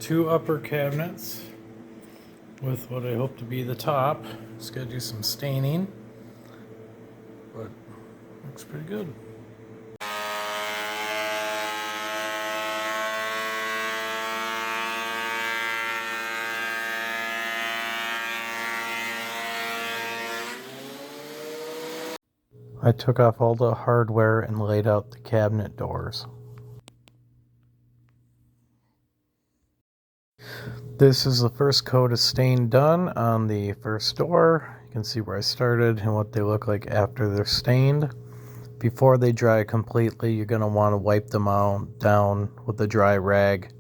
two upper cabinets with what I hope to be the top. Just gotta do some staining, but looks pretty good. I took off all the hardware and laid out the cabinet doors. This is the first coat of stain done on the first door. You can see where I started and what they look like after they're stained. Before they dry completely, you're going to want to wipe them out down with a dry rag.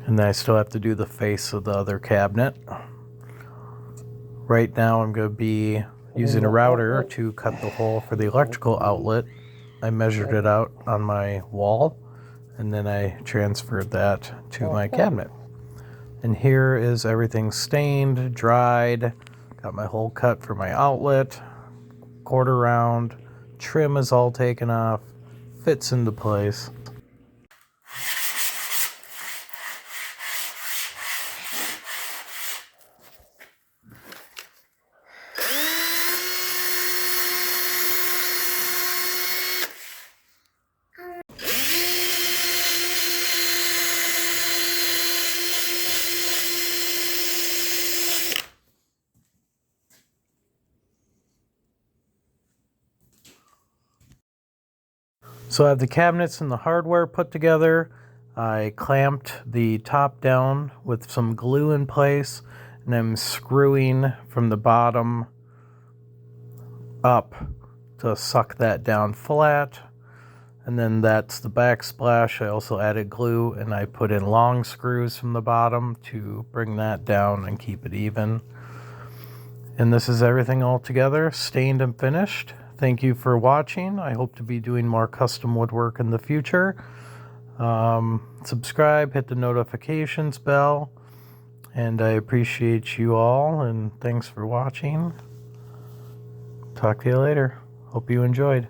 And then I still have to do the face of the other cabinet. Right now I'm going to be using a router to cut the hole for the electrical outlet. I measured it out on my wall, and then I transferred that to my cabinet. And here is everything stained, dried. Got my hole cut for my outlet, quarter round. Trim is all taken off, fits into place. So I have the cabinets and the hardware put together. I clamped the top down with some glue in place, and I'm screwing from the bottom up to suck that down flat. And then that's the backsplash. I also added glue, and I put in long screws from the bottom to bring that down and keep it even. And this is everything all together, stained and finished. Thank you for watching. I hope to be doing more custom woodwork in the future. Subscribe, hit the notifications bell, and I appreciate you all, and thanks for watching. Talk to you later. Hope you enjoyed.